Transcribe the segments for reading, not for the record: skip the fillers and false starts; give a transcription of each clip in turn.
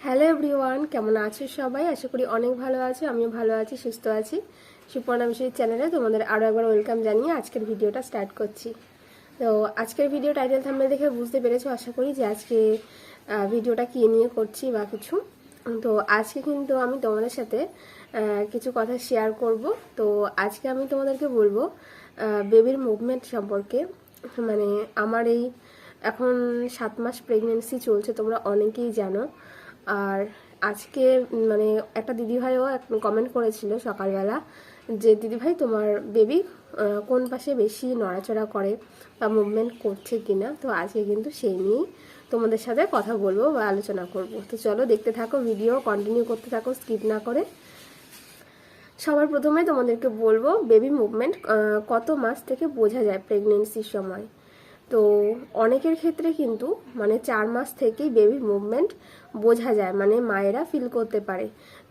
Hello everyone, কেমন আছো সবাই? আশা করি অনেক ভালো আছো। আমিও ভালো আছি, সুস্থ আছি। সুপর্ণা বিষয় চ্যানেলে তোমাদের আরও একবার ওয়েলকাম জানিয়ে আজকের ভিডিওটা স্টার্ট করছি। তো আজকের ভিডিও টাইটেল থাম্বনেল দেখে বুঝতে পেরেছো আশা করি যে আজকে ভিডিওটা কী নিয়ে করছি বা কিছু। তো আজকে কিন্তু আমি তোমাদের সাথে কিছু কথা শেয়ার করব। তো আজকে আমি তোমাদেরকে বলবো বেবির মুভমেন্ট সম্পর্কে। মানে আমার এই এখন 7 মাস প্রেগনেন্সি চলছে, তোমরা অনেকেই জানো। আর আজকে মানে একটা দিদিভাইও কমেন্ট করেছিল সকালবেলা যে দিদিভাই তোমার বেবি কোন পাশে বেশি নড়াচড়া করে বা মুভমেন্ট করছে কিনা। তো আজকে কিন্তু সেই নিয়েই তোমাদের সাথে কথা বলবো বা আলোচনা করব। তো চলো দেখতে থাকো, ভিডিও কন্টিনিউ করতে থাকো স্কিপ না করে। সবার প্রথমে তোমাদেরকে বলবো বেবি মুভমেন্ট কত মাস থেকে বোঝা যায় প্রেগনেন্সির সময়। তো অনেকের ক্ষেত্রে কিন্তু মানে 4 মাস থেকেই বেবি মুভমেন্ট বোঝা যায়, মানে মায়েরা ফিল করতে পারে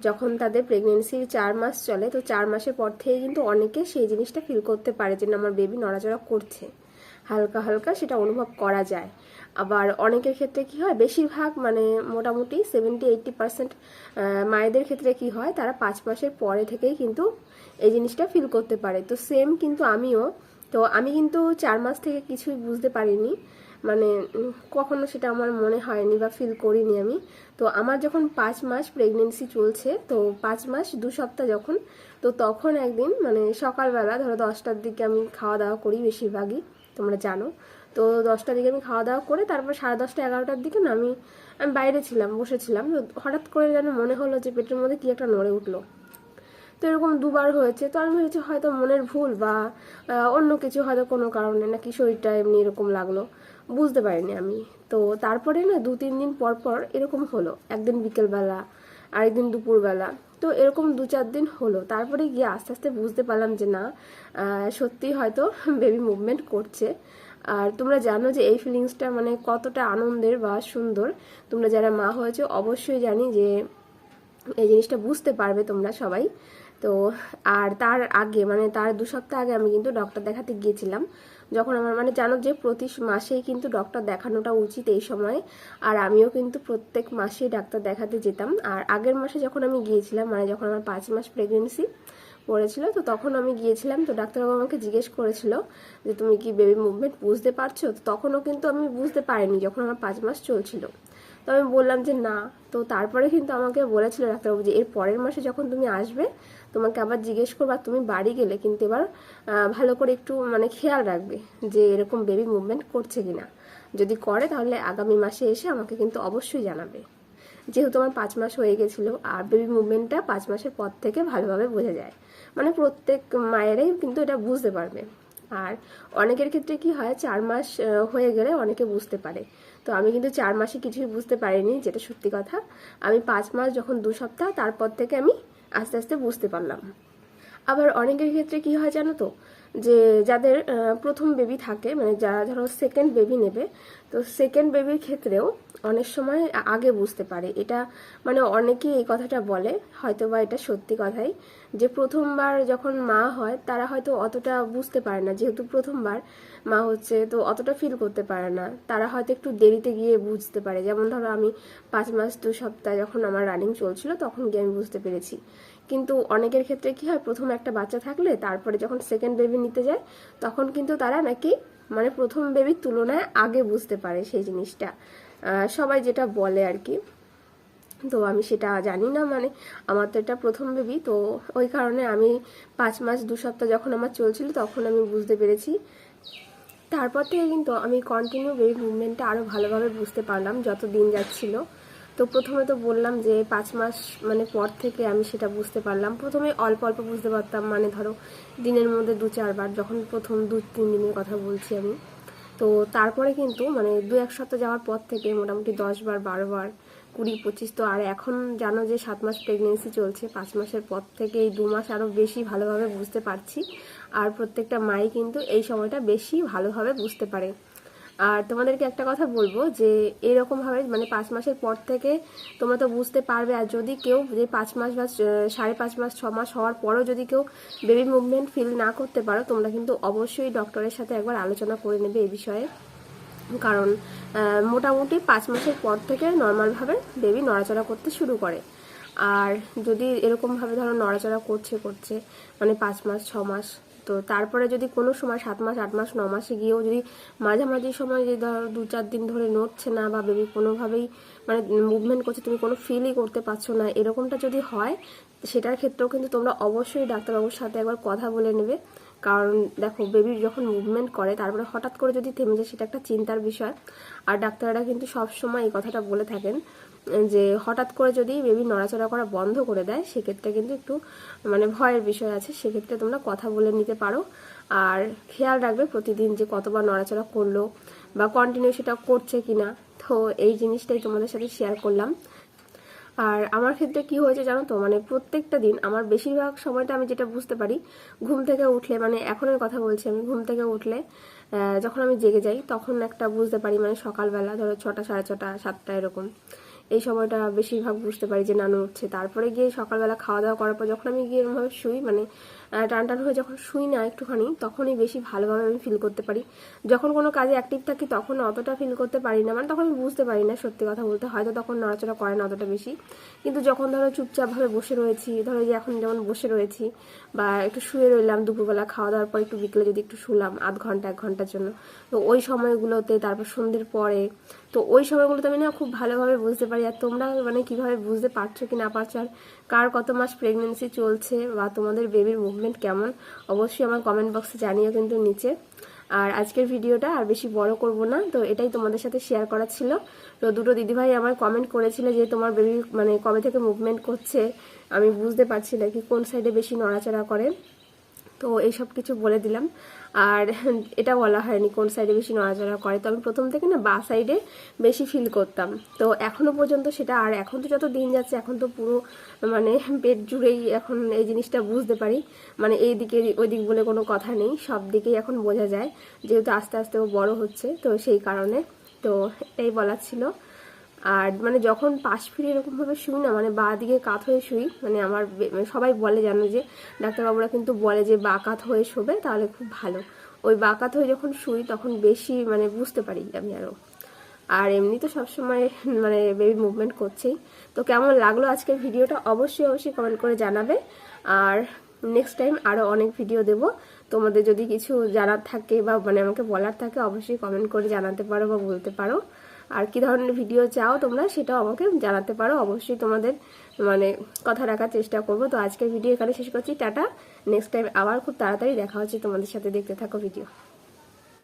যখন তাদের প্রেগনেন্সির 4 মাস চলে। তো 4 মাসের পর থেকে কিন্তু অনেকে সেই জিনিসটা ফিল করতে পারে যে না আমার বেবি নড়াচড়া করছে, হালকা হালকা সেটা অনুভব করা যায়। আবার অনেকের ক্ষেত্রে কি হয়, বেশিরভাগ মানে মোটামুটি 70-80% মায়েদের ক্ষেত্রে কি হয়, তারা 5 মাসের পরে থেকেই কিন্তু এই জিনিসটা ফিল করতে পারে। তো সেম কিন্তু আমিও। তো আমি কিন্তু 4 মাস থেকে কিছুই বুঝতে পারিনি, মানে কখনো সেটা আমার মনে হয়নি বা ফিল করিনি আমি। তো আমার যখন 5 মাস প্রেগনেন্সি চলছে, তো 5 মাস 2 সপ্তাহ যখন, তো তখন একদিন মানে সকালবেলা ধরো 10টার দিকে আমি খাওয়া দাওয়া করি বেশিরভাগই, তোমরা জানো। তো 10টার দিকে আমি খাওয়া দাওয়া করে তারপর 10:30 11টার দিকে না আমি বাইরে ছিলাম, বসেছিলাম। তো হঠাৎ করে যেন মনে হলো যে পেটের মধ্যে কি একটা নড়ে উঠলো। তো এরকম দুবার হয়েছে। তো আমি ভেবেছি হয়তো মনের ভুল বা অন্য কিছু, হয়তো কোনো কারণে নাকি শরীরটা এমনি এরকম লাগলো, বুঝতে পারিনি আমি। তো তারপরে না 2-3 দিন পর পর এরকম হলো, একদিন বিকেলবেলা, আরেকদিন দুপুরবেলা। তো এরকম 2-4 দিন হলো, তারপরে গিয়ে আস্তে আস্তে বুঝতে পারলাম যে না সত্যি হয়তো বেবি মুভমেন্ট করছে। আর তোমরা জানো যে এই ফিলিংসটা মানে কতটা আনন্দের বা সুন্দর। তোমরা যারা মা হয়েছে অবশ্যই জানি যে এই জিনিসটা বুঝতে পারবে তোমরা সবাই। তো আর তার আগে মানে তার 2 সপ্তাহ আগে আমি কিন্তু ডক্টর দেখাতে গিয়েছিলাম, যখন আমার মানে জানো যে প্রতি মাসেই কিন্তু ডক্টর দেখানোটা উচিত এই সময়। আর আমিও কিন্তু প্রত্যেক মাসেই ডাক্তার দেখাতে যেতাম। আর আগের মাসে যখন আমি গিয়েছিলাম, মানে যখন আমার 5 মাস প্রেগনেন্সি পড়েছিল, তো তখন আমি গিয়েছিলাম। তো ডাক্তারবাবু আমাকে জিজ্ঞেস করেছিল যে তুমি কি বেবি মুভমেন্ট বুঝতে পারছো। তো তখনও কিন্তু আমি বুঝতে পারিনি যখন আমার 5 মাস চলছিল। তো আমি বললাম যে না। তো তারপরে কিন্তু আমাকে বলেছিল ডাক্তারবাবু যে এর পরের মাসে যখন তুমি আসবে তোমাকে আবার জিজ্ঞেস করবে, আর তুমি বাড়ি গেলে কিন্তু এবার ভালো করে একটু মানে খেয়াল রাখবে যে এরকম বেবি মুভমেন্ট করছে কিনা। যদি করে তাহলে আগামী মাসে এসে আমাকে কিন্তু অবশ্যই জানাবে। যেহেতু আমার 5 মাস হয়ে গেছিলো, আর বেবি মুভমেন্টটা 5 মাসের পর থেকে ভালোভাবে বোঝা যায়, মানে প্রত্যেক মায়েরাই কিন্তু এটা বুঝতে পারবে। আর অনেকের ক্ষেত্রে কি হয় 4 মাস হয়ে গেলে অনেকে বুঝতে পারে। তো আমি কিন্তু 4 মাসে কিছুই বুঝতে পারিনি, যেটা সত্যি কথা। আমি 5 মাস যখন 2 সপ্তাহ, তারপর থেকে আমি আস্তে আস্তে বুঝতে পারলাম। আবার অনেকের ক্ষেত্রে কি হয় জানো তো, যে যাদের প্রথম বেবি থাকে, মানে যারা ধরো সেকেন্ড বেবি নেবে, তো সেকেন্ড বেবির ক্ষেত্রেও অনেক সময় আগে বুঝতে পারে। এটা মানে অনেকেই এই কথাটা বলে, হয়তো বা এটা সত্যি কথাই, যে প্রথমবার যখন মা হয় তারা হয়তো অতটা বুঝতে পারে না, যেহেতু প্রথমবার মা হচ্ছে তো অতটা ফিল করতে পারে না, তারা হয়তো একটু দেরিতে গিয়ে বুঝতে পারে। যেমন ধরো আমি 5 মাস 2 সপ্তাহ যখন আমার রানিং চলছিল তখন গিয়ে আমি বুঝতে পেরেছি। কিন্তু অনেকের ক্ষেত্রে কি হয়, প্রথম একটা বাচ্চা থাকলে তারপরে যখন সেকেন্ড বেবি নিতে যায় তখন কিন্তু তারা নাকি মানে প্রথম বেবির তুলনায় আগে বুঝতে পারে সেই জিনিসটা, সবাই যেটা বলে আর কি। তো আমি সেটা জানি না, মানে আমার তো এটা প্রথম বেবি, তো ওই কারণে আমি 5 মাস 2 সপ্তাহ যখন আমার চলছিল তখন আমি বুঝতে পেরেছি। তারপর থেকে কিন্তু আমি কন্টিনিউ বেবি মুভমেন্টটা আরও ভালোভাবে বুঝতে পারলাম যত দিন যাচ্ছিল। তো প্রথমে তো বললাম যে 5 মাস মানে পর থেকে আমি সেটা বুঝতে পারলাম। প্রথমে অল্প অল্প বুঝতে পারতাম, মানে ধরো দিনের মধ্যে 2-4 বার, যখন প্রথম 2-3 দিনের কথা বলছি আমি। তো তারপরে কিন্তু মানে 2-1 সপ্তাহ যাওয়ার পর থেকে মোটামুটি 10 বার 12 বার 20-25। তো আর এখন জানো যে 7 মাস প্রেগনেন্সি চলছে, 5 মাসের পর থেকে এই 2 মাস আরও বেশি ভালোভাবে বুঝতে পারছি। আর প্রত্যেকটা মাই কিন্তু এই সময়টা বেশি ভালোভাবে বুঝতে পারে। আর তোমাদেরকে একটা কথা বলবো যে এরকমভাবে মানে 5 মাসের পর থেকে তোমরা তো বুঝতে পারবে। আর যদি কেউ যে 5 মাস বা 5.5 মাস 6 মাস হওয়ার পরেও যদি কেউ বেবি মুভমেন্ট ফিল না করতে পারো, তোমরা কিন্তু অবশ্যই ডক্টরের সাথে একবার আলোচনা করে নেবে এই বিষয়ে। কারণ মোটামুটি 5 মাসের পর থেকে নর্মালভাবে বেবি নড়াচড়া করতে শুরু করে। আর যদি এরকমভাবে ধরো নড়াচড়া করছে মানে 5 মাস 6 মাস, তো তারপরে যদি কোনো সময় 7 মাস 8 মাস 9 মাসে গিয়েও যদি মাঝামাঝি সময় যদি ধরো 2-4 দিন ধরে নড়ছে না বা বেবি কোনোভাবেই মানে মুভমেন্ট করছে, তুমি কোনো ফিলই করতে পারছো না, এরকমটা যদি হয় সেটার ক্ষেত্রেও কিন্তু তোমরা অবশ্যই ডাক্তারবাবুর সাথে একবার কথা বলে নেবে। কারণ দেখো বেবি যখন মুভমেন্ট করে তারপরে হঠাৎ করে যদি থেমে যায় সেটা একটা চিন্তার বিষয়। আর ডাক্তাররা কিন্তু সবসময় এই কথাটা বলে থাকেন যে হঠাৎ করে যদি বেবি নড়াচড়া করা বন্ধ করে দেয় সেক্ষেত্রে কিন্তু একটু মানে ভয়ের বিষয় আছে, সেক্ষেত্রে তোমরা কথা বলে নিতে পারো। আর খেয়াল রাখবে প্রতিদিন যে কতবার নড়াচড়া করলো বা কন্টিনিউ সেটা করছে কিনা। তো এই জিনিসটাই তোমাদের সাথে শেয়ার করলাম। আর আমার ক্ষেত্রে কি হয়েছে জানো তো, মানে প্রত্যেকটা দিন আমার বেশিরভাগ সময়টা আমি যেটা বুঝতে পারি, ঘুম থেকে উঠলে, মানে এখনের কথা বলছি, আমি ঘুম থেকে উঠলে যখন আমি জেগে যাই তখন একটা বুঝতে পারি, মানে সকালবেলা ধরো 6টা 6:30 7টা এরকম এই সময়টা বেশিরভাগ বুঝতে পারি যে নানু উঠছে। তারপরে গিয়ে সকালবেলা খাওয়া দাওয়া করার পর যখন আমি গিয়ে এরকমভাবে শুই, মানে টান টান হয়ে যখন শুই না একটুখানি, তখনই বেশি ভালোভাবে আমি ফিল করতে পারি। যখন কোনো কাজে অ্যাক্টিভ থাকি তখন অতটা ফিল করতে পারি না, মানে তখন আমি বুঝতে পারি না, সত্যি কথা বলতে হয়তো তখন নড়াচড়া করে না অতটা বেশি। কিন্তু যখন ধরো চুপচাপভাবে বসে রয়েছি, ধরো যে এখন যেমন বসে রয়েছি বা একটু শুয়ে রইলাম, দুপুরবেলা খাওয়া দাওয়ার পর একটু বিকেলে যদি একটু শুলাম আধ ঘন্টা 1 ঘন্টার জন্য, তো ওই সময়গুলোতে, তারপর সন্ধ্যের পরে, তো ওই সময়গুলোতে আমি না খুব ভালোভাবে বুঝতে পারি। আর তোমরা মানে কিভাবে বুঝতে পারছো কি না পারছো, আর কার কত মাস প্রেগনেন্সি চলছে বা তোমাদের বেবির মুভমেন্ট কেমন, অবশ্যই আমার কমেন্ট বক্সে জানিও কিন্তু নিচে। আর আজকের ভিডিওটা আর বেশি বড় করব না, তো এটাই তোমাদের সাথে শেয়ার করা ছিল। তো দুটো দিদিভাই আমার কমেন্ট করেছিল যে তোমার বেবি মানে কবে থেকে মুভমেন্ট করছে, আমি বুঝতে পারছি না কি কোন সাইডে বেশি নড়াচড়া করে, তো এইসব কিছু বলে দিলাম। আর এটা বলা হয়নি কোন সাইডে বেশি নড়াচড়া করে, তো আমি প্রথম থেকে না বাঁ সাইডে বেশি ফিল করতাম, তো এখনো পর্যন্ত সেটা। আর এখন তো যত দিন যাচ্ছে এখন তো পুরো মানে পেট জুড়েই এখন এই জিনিসটা বুঝতে পারি, মানে এই দিকে ওই দিক বলে কোনো কথা নেই, সব দিকেই এখন বোঝা যায়, যেহেতু আস্তে আস্তে ও বড় হচ্ছে, তো সেই কারণে। তো এটাই বলার ছিল। আর মানে যখন পাশ ফিরে এরকমভাবে শুই না, মানে বাঁ দিকে কাত হয়ে শুই, মানে আমার সবাই বলে জানো যে ডাক্তারবাবুরা কিন্তু বলে যে বাঁ কাত হয়ে শোবে তাহলে খুব ভালো। ওই বাঁ কাত হয়ে যখন শুই তখন বেশি মানে বুঝতে পারি আমি আরও। আর এমনি তো সবসময় মানে বেবি মুভমেন্ট করছেই। তো কেমন লাগলো আজকের ভিডিওটা অবশ্যই অবশ্যই কমেন্ট করে জানাবে। আর নেক্সট টাইম আরও অনেক ভিডিও দেব, তোমাদের যদি কিছু জানার থাকে বা মানে আমাকে বলার থাকে অবশ্যই কমেন্ট করে জানাতে পারো বা বলতে পারো। আর কি ধরনের ভিডিও চাও তোমরা সেটাও আমাকে জানাতে পারো, অবশ্যই তোমাদের মানে কথা রাখার চেষ্টা করব। তো আজকের ভিডিও এখানে শেষ করছি, টাটা। নেক্সট টাইম আবার খুব তাড়াতাড়ি দেখা হচ্ছে তোমাদের সাথে, দেখতে থাকো ভিডিও।